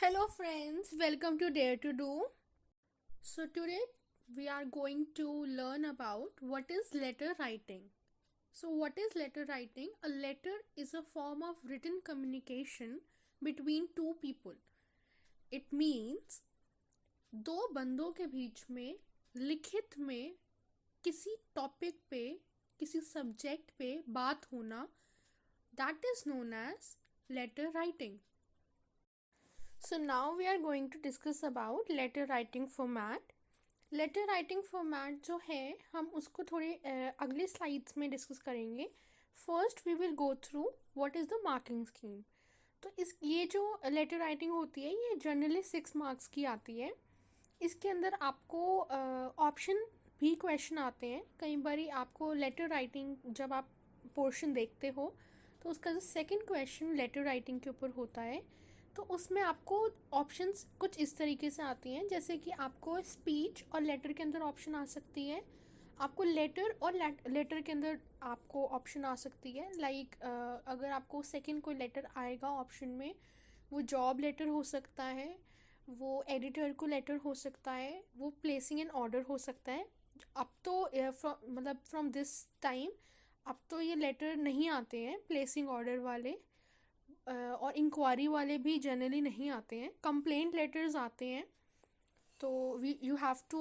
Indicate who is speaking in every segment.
Speaker 1: Hello friends, welcome to Dare to Do. So today we are going to learn about what is letter writing. So what is letter writing? A letter is a form of written communication between two people. It means दो बंदों के बीच में लिखित में किसी topic पे किसी subject पे बात होना, that is known as letter writing. So now we are going to discuss about letter writing format. Letter writing format जो है हम उसको थोड़े अगले स्लाइड्स में डिस्कस करेंगे. First we will go through what is the marking scheme. तो ये जो लेटर राइटिंग होती है ये जनरली 6 मार्क्स की आती है. इसके अंदर आपको ऑप्शन भी क्वेश्चन आते हैं. कई बार आपको लेटर राइटिंग जब आप पोर्शन देखते हो तो उसका जो सेकंड क्वेश्चन लेटर राइटिंग के ऊपर होता है तो उसमें आपको ऑप्शंस कुछ इस तरीके से आती हैं, जैसे कि आपको स्पीच और लेटर के अंदर ऑप्शन आ सकती है, आपको लेटर और लेटर के अंदर आपको ऑप्शन आ सकती है. लाइक अगर आपको सेकंड कोई लेटर आएगा ऑप्शन में, वो जॉब लेटर हो सकता है, वो एडिटर को लेटर हो सकता है, वो प्लेसिंग एन ऑर्डर हो सकता है. अब तो मतलब फ्रॉम दिस टाइम अब तो ये लेटर नहीं आते हैं प्लेसिंग ऑर्डर वाले, और इंक्वायरी वाले भी जनरली नहीं आते हैं. कंप्लेंट लेटर्स आते हैं. तो you have to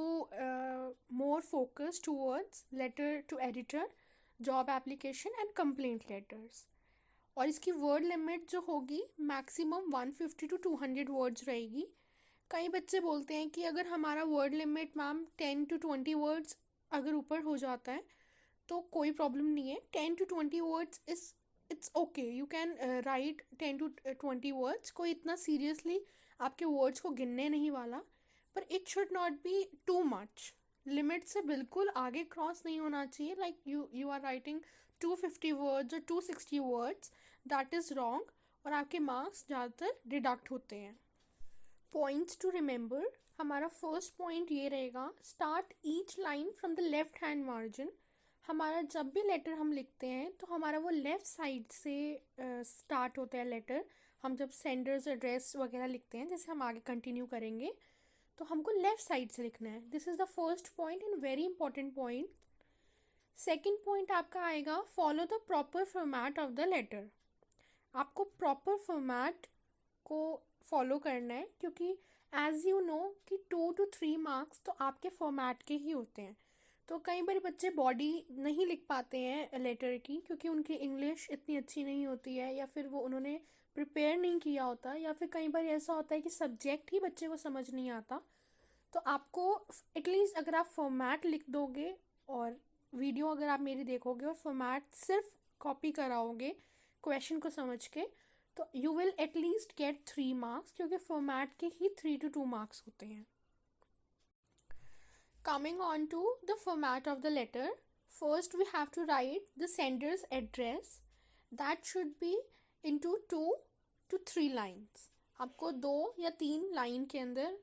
Speaker 1: more focus towards letter to editor, job application and complaint letters. और इसकी वर्ड लिमिट जो होगी मैक्सिमम 150 to 200 वर्ड्स रहेगी. कई बच्चे बोलते हैं कि अगर हमारा word limit ma'am 10 to 20 words अगर ऊपर हो जाता है तो कोई प्रॉब्लम नहीं है. 10 to 20 words is it's okay, you can right 10 to 20 words. कोई इतना सीरियसली आपके वर्ड्स को गिनने नहीं वाला, पर it should not be too much. Limit से बिल्कुल आगे क्रॉस नहीं होना चाहिए. Like you are writing 250 words और 260 वर्ड्स, दैट इज़ रॉन्ग और आपके मार्क्स ज़्यादातर डिडक्ट होते हैं. Points to remember. हमारा फर्स्ट पॉइंट ये रहेगा, start each line from the left hand margin. हमारा जब भी लेटर हम लिखते हैं तो हमारा वो लेफ़्ट साइड से स्टार्ट होता है लेटर. हम जब सेंडर्स एड्रेस वगैरह लिखते हैं, जैसे हम आगे कंटिन्यू करेंगे, तो हमको लेफ़्ट साइड से लिखना है. This is the first point and very important point. Second point आपका आएगा, follow the proper format of the letter. आपको प्रॉपर फॉर्मेट को फॉलो करना है, क्योंकि एज यू नो कि 2 to 3 मार्क्स तो आपके फॉर्मेट के ही होते हैं. तो कई बार बच्चे बॉडी नहीं लिख पाते हैं लेटर की, क्योंकि उनकी इंग्लिश इतनी अच्छी नहीं होती है, या फिर वो उन्होंने प्रिपेयर नहीं किया होता, या फिर कई बार ऐसा होता है कि सब्जेक्ट ही बच्चे को समझ नहीं आता. तो आपको एटलीस्ट अगर आप फॉर्मेट लिख दोगे और वीडियो अगर आप मेरी देखोगे और फॉर्मेट सिर्फ कॉपी कराओगे क्वेश्चन को समझ के, तो you will at least get 3 marks, क्योंकि फॉर्मेट के ही 3 to 2 मार्क्स होते हैं. Coming on to the format of the letter, first we have to write the sender's address. That should be into 2 to 3 lines. आपको 2 या 3 लाइन के अंदर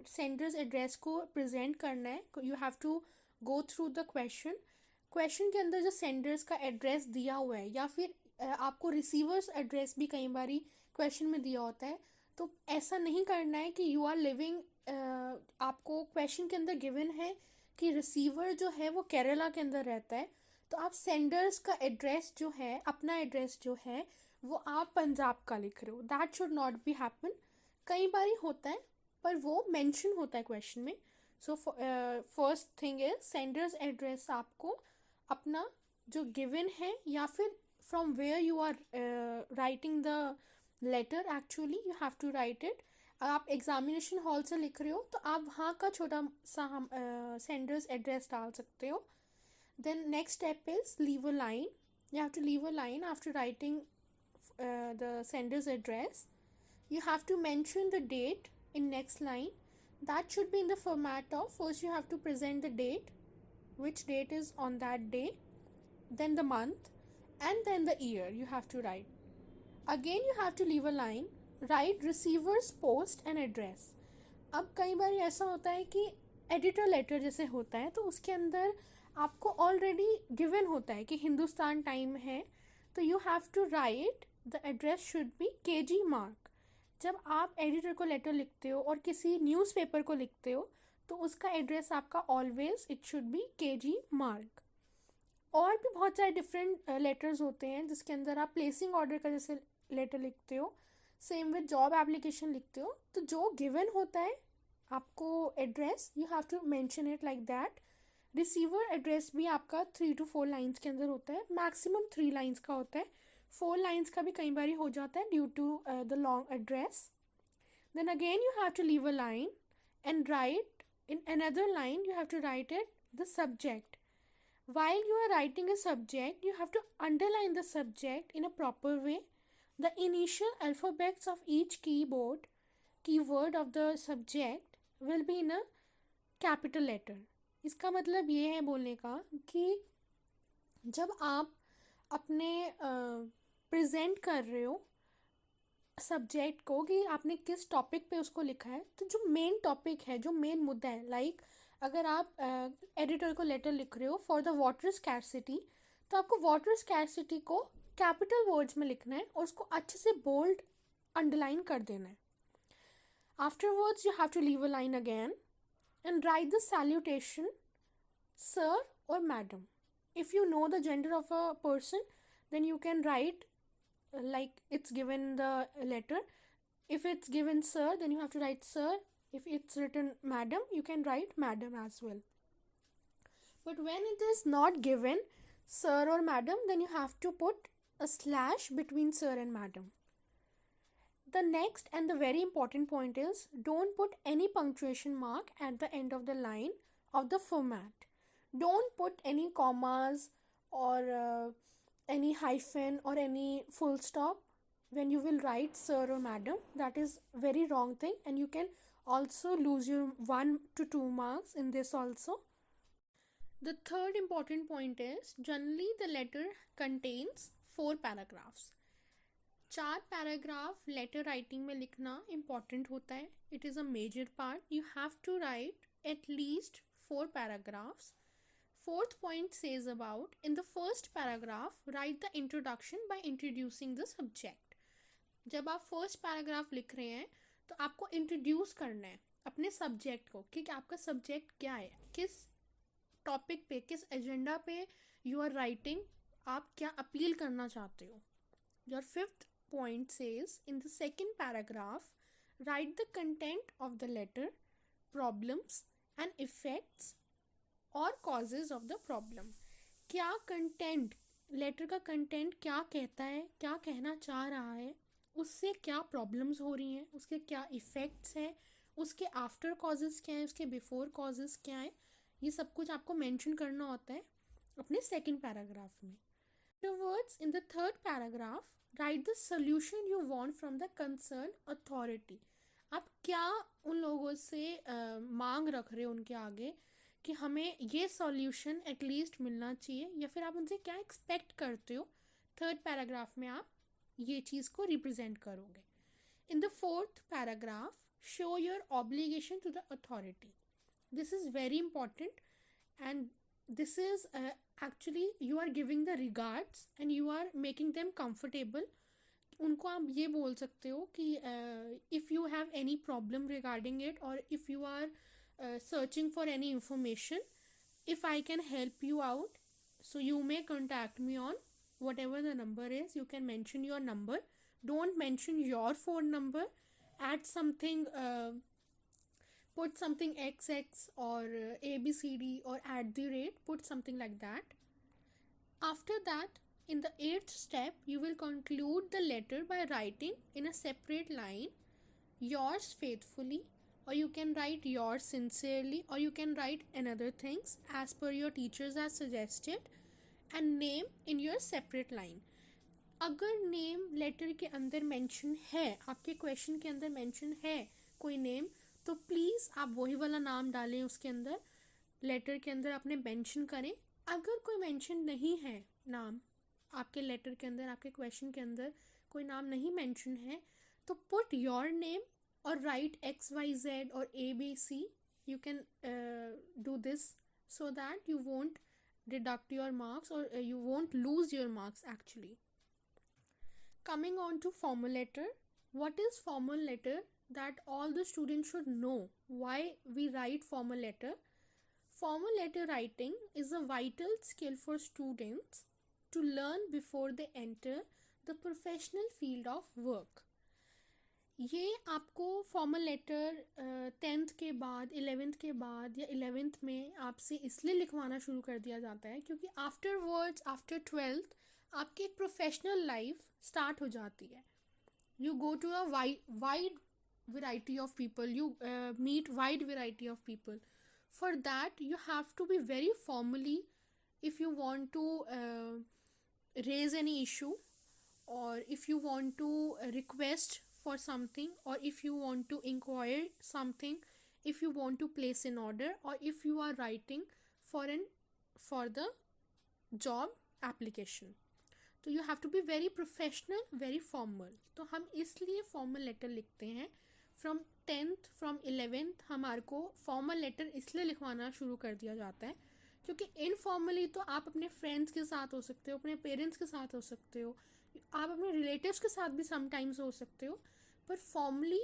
Speaker 1: sender's address को present करना है. You have to go through the question के अंदर जो सेंडर्स का एड्रेस दिया हुआ है, या फिर आपको रिसीवर्स एड्रेस भी कई बार क्वेश्चन में दिया होता है. तो ऐसा नहीं करना है कि यू आर लिविंग, आपको क्वेश्चन के अंदर गिवन है कि रिसीवर जो है वो केरला के अंदर रहता है, तो आप सेंडर्स का एड्रेस जो है, अपना एड्रेस जो है, वो आप पंजाब का लिख रहे हो. That should not be happen. कई बार होता है पर वो मेंशन होता है क्वेश्चन में. So first thing is sender's address आपको अपना जो गिवन है, या फिर from where you are writing the letter, actually you have to write it. आप एग्जामिनेशन हॉल से लिख रहे हो तो आप वहाँ का छोटा सा हम सेंडर्स एड्रेस डाल सकते हो. Then next step is leave a line. You have to leave a line after writing the sender's address. You have to mention the date in next line. That should be in the format of, first you have to present the date, which date is on that day, then the month, and then the year you have to write. Again you have to leave a line, write receivers post and address. अब कई बार ऐसा होता है कि editor letter जैसे होता है तो उसके अंदर आपको ऑलरेडी गिवन होता है कि हिंदुस्तान टाइम है, तो you have to write the address should be KG मार्ग. जब आप एडिटर को लेटर लिखते हो और किसी न्यूज़पेपर को लिखते हो तो उसका एड्रेस आपका always it should be KG मार्ग। और भी बहुत सारे डिफरेंट लेटर्स होते हैं जिसके अंदर आप प्लेसिंग ऑर्डर का जैसे लेटर लिखते हो, सेम विद जॉब एप्लीकेशन लिखते हो, तो जो गिवन होता है आपको address you have to mention it like that. Receiver address भी आपका 3 to 4 लाइन्स के अंदर होता है, मैक्सिमम 3 लाइन्स का होता है, 4 लाइन्स का भी कई बार हो जाता है due to the long address. Then again you have to leave a line and write in another line you have to write it the subject. While you are writing a subject you have to underline the subject in a proper way. The initial alphabets of each keyword of the subject will be in a capital letter. इसका मतलब ये है बोलने का कि जब आप अपने प्रेजेंट कर रहे हो सब्जेक्ट को कि आपने किस टॉपिक पे उसको लिखा है, तो जो मेन टॉपिक है, जो मेन मुद्दा है, लाइक अगर आप एडिटर को लेटर लिख रहे हो फॉर द वाटर स्कैरसिटी, तो आपको वाटर स्कैरसिटी को कैपिटल वर्ड्स में लिखना है और उसको अच्छे से बोल्ड अंडरलाइन कर देना है। Afterwards you have to leave a line again and write the salutation sir और madam. If you know the gender of a person then you can write like it's given the letter. If it's given sir then you have to write sir. If it's written madam you can write madam as well. But when it is not given sir or madam then you have to put a slash between sir and madam. The next and the very important point is don't put any punctuation mark at the end of the line of the format. Don't put any commas or any hyphen or any full stop when you will write sir or madam. That is very wrong thing and you can also lose your 1 to 2 marks in this also. The third important point is generally the letter contains 4 paragraphs. 4 paragraph letter writing में लिखना important होता है. It is a major part. You have to write at least 4 paragraphs. Fourth point says about in the first paragraph write the introduction by introducing the subject. जब आप first paragraph लिख रहे हैं तो आपको इंट्रोड्यूस करना है अपने सब्जेक्ट को कि आपका सब्जेक्ट क्या है, किस टॉपिक पे, किस एजेंडा पे यू आर राइटिंग, आप क्या अपील करना चाहते हो. Your fifth point says in the second paragraph write the content of the letter, problems and effects or causes of the problem. क्या कंटेंट, लेटर का कंटेंट क्या कहता है, क्या कहना चाह रहा है, उससे क्या प्रॉब्लम्स हो रही हैं, उसके क्या इफ़ेक्ट्स हैं, उसके आफ्टर कॉजेज़ क्या हैं, उसके बिफोर कॉजेज़ क्या हैं, ये सब कुछ आपको मेंशन करना होता है अपने सेकंड पैराग्राफ में. Afterwards, in the third paragraph, write the solution you want from the concerned authority. आप क्या उन लोगों से मांग रख रहे हो उनके आगे कि हमें ये सॉल्यूशन एटलीस्ट मिलना चाहिए, या फिर आप उनसे क्या एक्सपेक्ट करते हो. थर्ड पैराग्राफ में आप ये चीज़ को रिप्रेजेंट करोगे. In the fourth paragraph show your obligation to the authority. This is very important and this is actually you are giving the regards and you are making them comfortable. उनको आप ये बोल सकते हो कि if you have any problem regarding it or if you are searching for any information, if I can help you out, so you may contact me on whatever the number is. You can mention your number. Don't mention your phone number. Add something put something XX or ABCD or @ put something like that. After that, in the 8th step, you will conclude the letter by writing in a separate line yours faithfully, or you can write yours sincerely, or you can write another things as per your teachers as suggested, and name in your separate line. अगर name letter के अंदर mention है, आपके question के अंदर mention है कोई name, तो प्लीज़ आप वही वाला नाम डालें उसके अंदर, लेटर के अंदर अपने मेंशन करें. अगर कोई मेंशन नहीं है नाम आपके लेटर के अंदर, आपके क्वेश्चन के अंदर कोई नाम नहीं मेंशन है, तो पुट योर नेम और राइट XYZ और ABC. You can do this so that you won't deduct your marks or you won't lose your marks actually. Coming on to formal letter, What is formal letter? That all the students should know why we write formal letter. Formal letter writing is a vital skill for students to learn before they enter the professional field of work. ये आपको formal letter 10th के बाद 11th के बाद या 11th में आपसे इसलिए लिखवाना शुरू कर दिया जाता है क्योंकि आफ्टरवर्ड्स आफ्टर 12th आपकी एक प्रोफेशनल लाइफ स्टार्ट हो जाती है. You go to a wide variety of people, you meet wide variety of people. For that you have to be very formally if you want to raise any issue, or if you want to request for something, or if you want to inquire something, if you want to place an order, or if you are writing for the job application. तो you have to be very professional, very formal. तो हम इसलिए formal letter लिखते हैं. From 10th from 11th हमारे को formal letter इसलिए लिखवाना शुरू कर दिया जाता है क्योंकि इनफॉर्मली तो आप अपने फ्रेंड्स के साथ हो सकते हो, अपने पेरेंट्स के साथ हो सकते हो, आप अपने रिलेटिव्स के साथ भी समटाइम्स हो सकते हो, पर फॉर्मली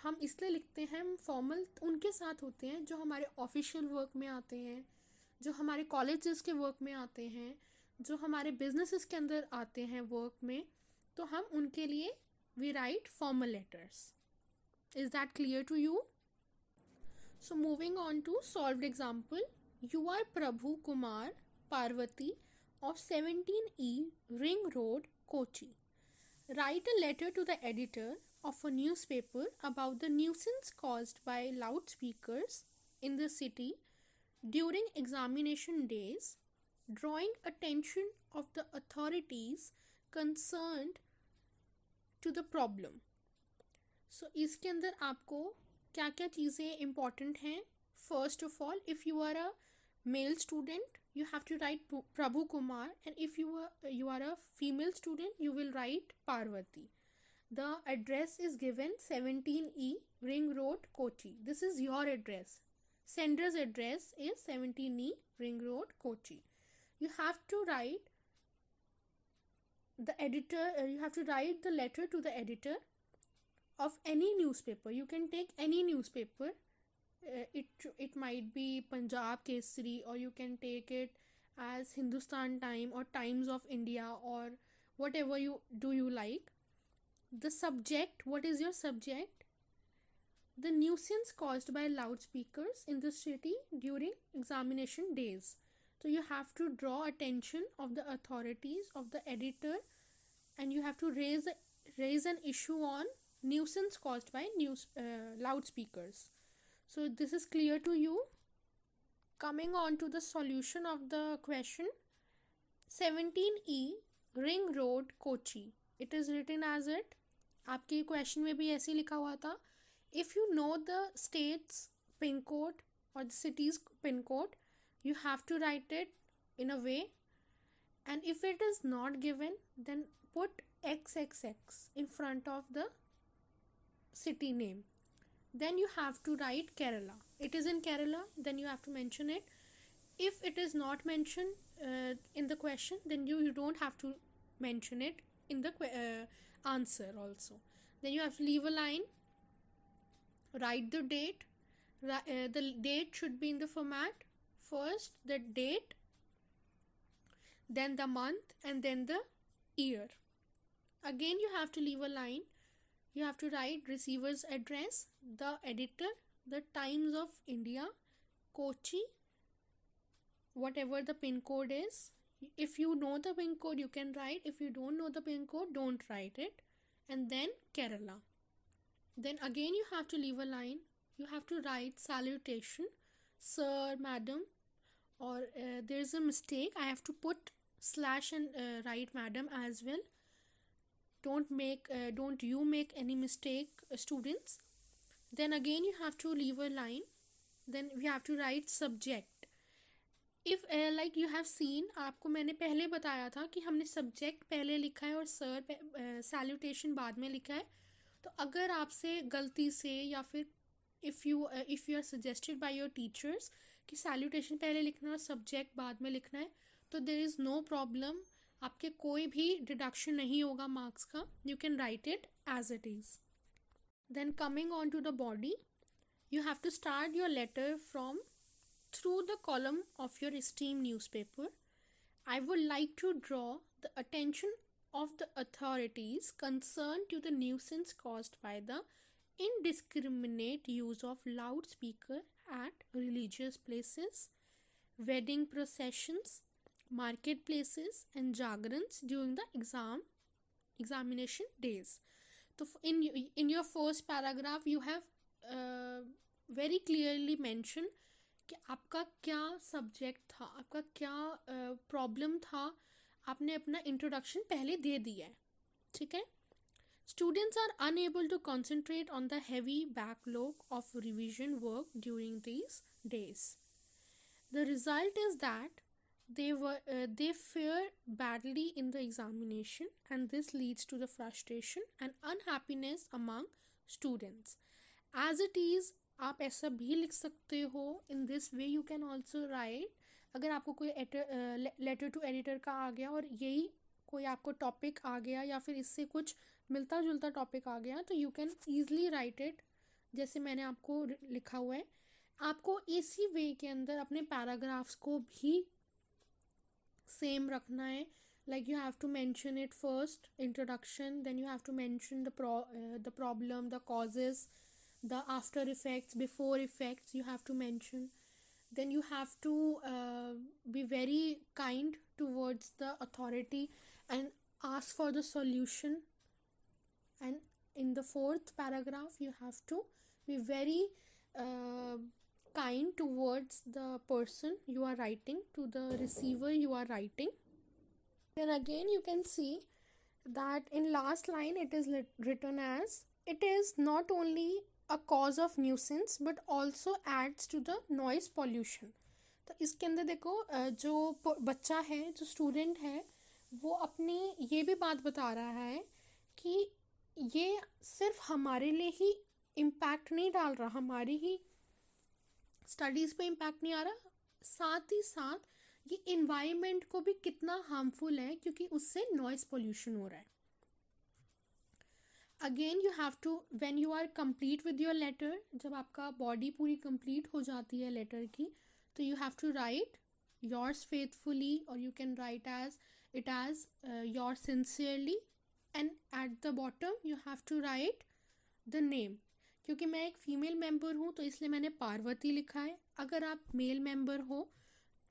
Speaker 1: हम इसलिए लिखते हैं. हम फॉर्मल उनके साथ होते हैं जो हमारे ऑफिशियल वर्क में आते हैं, जो हमारे कॉलेजेस के वर्क में आते हैं, जो हमारे बिजनेसेस के अंदर आते हैं वर्क में. तो हम उनके लिए we write formal letters. Is that clear to you? So moving on to solved example. You are Prabhu Kumar Parvati of 17E Ring Road, Kochi. Write a letter to the editor of a newspaper about the nuisance caused by loudspeakers in the city during examination days, drawing attention of the authorities concerned to the problem. So इसके अंदर आपको क्या क्या चीज़ें important हैं. First of all, if you are a male student, you have to write Prabhu Kumar, and if you are a female student, you will write Parvati. The address is given 17E Ring Road, Kochi. This is your address. Sender's address is 17E Ring Road, Kochi. You have to write the editor. You have to write the letter to the editor of any newspaper. You can take any newspaper. It might be Punjab Kesari, or you can take it as Hindustan Time or Times of India, or whatever you like. The subject, what is your subject? The nuisance caused by loudspeakers in the city during examination days. So you have to draw attention of the authorities, of the editor, and you have to raise an issue on nuisance caused by loudspeakers. So this is clear to you? Coming on to the solution of the question. 17E Ring Road, Kochi. It is written as it. आपके question में भी ऐसे लिखा हुआ था. If you know the state's pin code or the city's pin code, you have to write it in a way. And if it is not given, then put XXX in front of the city name. Then you have to write Kerala. It is in Kerala, then you have to mention it. If it is not mentioned in the question, then you don't have to mention it in the answer also. Then you have to leave a line, write the date. The date should be in the format. First the date, then the month, and then the year. Again you have to leave a line. You have to write receiver's address, the editor, the Times of India, Kochi, whatever the pin code is. If you know the pin code, you can write. If you don't know the pin code, don't write it. And then Kerala. Then again you have to leave a line. You have to write salutation, sir, madam, or there's a mistake. I have to put slash and write madam as well. Don't you make any mistake, students. Then again you have to leave a line. Then we have to write subject. If like you have seen, आपको मैंने पहले बताया था कि हमने subject पहले लिखा है और sir salutation बाद में लिखा है. तो अगर आपसे गलती से या फिर if you are suggested by your teachers कि salutation पहले लिखना और subject बाद में लिखना है, तो there is no problem. आपके कोई भी डिडक्शन नहीं होगा मार्क्स का. You can write it as it is. Then coming on to the body, you have to start your letter from through the column of your esteemed newspaper. I would like to draw the attention of the authorities concerned to the nuisance caused by the indiscriminate use of loudspeaker at religious places, wedding processions, marketplaces, and jagrans during the examination days. So in your first paragraph you have very clearly mentioned कि आपका क्या subject था, आपका क्या problem था, आपने अपना introduction पहले दे दिया है. ठीक है. Students are unable to concentrate on the heavy backlog of revision work during these days. The result is that they fare badly in the examination, and this leads to the frustration and unhappiness among students. As it is, आप ऐसा भी लिख सकते हो. In this way you can also right. अगर आपको कोई letter to editor का आ गया और यही कोई आपको टॉपिक आ गया या फिर इससे कुछ मिलता जुलता टॉपिक आ गया, तो you can easily right it जैसे मैंने आपको लिखा हुआ है. आपको इसी वे के अंदर अपने पैराग्राफ्स को भी सेम रखना है. Like you have to mention it first introduction, then you have to mention the problem, the causes, the after effects, before effects you have to mention. Then you have to be very kind towards the authority and ask for the solution. And in the fourth paragraph you have to be very kind towards the person you are writing, to the receiver you are writing. Then again you can see that in last line it is written as, it is not only a cause of nuisance but also adds to the noise pollution. तो इसके अंदर देखो जो बच्चा है, जो student है, वो अपनी ये भी बात बता रहा है कि ये सिर्फ हमारे लिए ही इम्पैक्ट नहीं डाल रहा, हमारी ही स्टडीज़ पे इम्पैक्ट नहीं आ रहा, साथ ही साथ ये इन्वायरमेंट को भी कितना हार्मफुल है क्योंकि उससे नॉइस पोल्यूशन हो रहा है. Again you have to, when you are complete with your letter, जब आपका बॉडी पूरी कंप्लीट हो जाती है लेटर की, तो you have to write yours faithfully, और you can write as it as your sincerely, and at the bottom you have to write the name. क्योंकि मैं एक फीमेल मेंबर हूँ तो इसलिए मैंने पार्वती लिखा है. अगर आप मेल मेंबर हो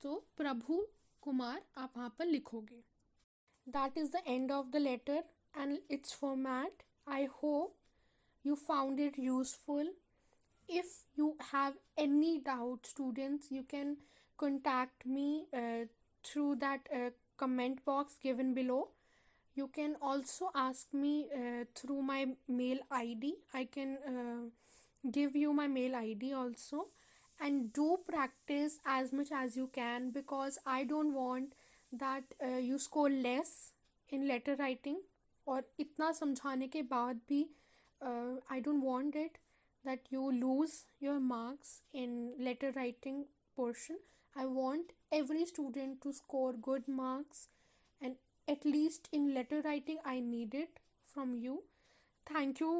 Speaker 1: तो प्रभु कुमार आप वहाँ पर लिखोगे. That is the end of the letter and its format. I hope you found it useful. If you have any doubt, students, you can contact me through that comment box given below. You can also ask me through my mail ID. I can give you my mail ID also. And do practice as much as you can, because I don't want that you score less in letter writing. और इतना समझाने के बाद भी I don't want it that you lose your marks in letter writing portion. I want every student to score good marks, and at least in letter writing I need it from you. Thank you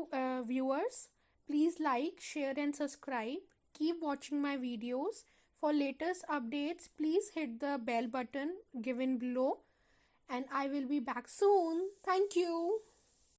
Speaker 1: viewers. Please like, share and subscribe. Keep watching my videos. For latest updates, please hit the bell button given below. And I will be back soon. Thank you.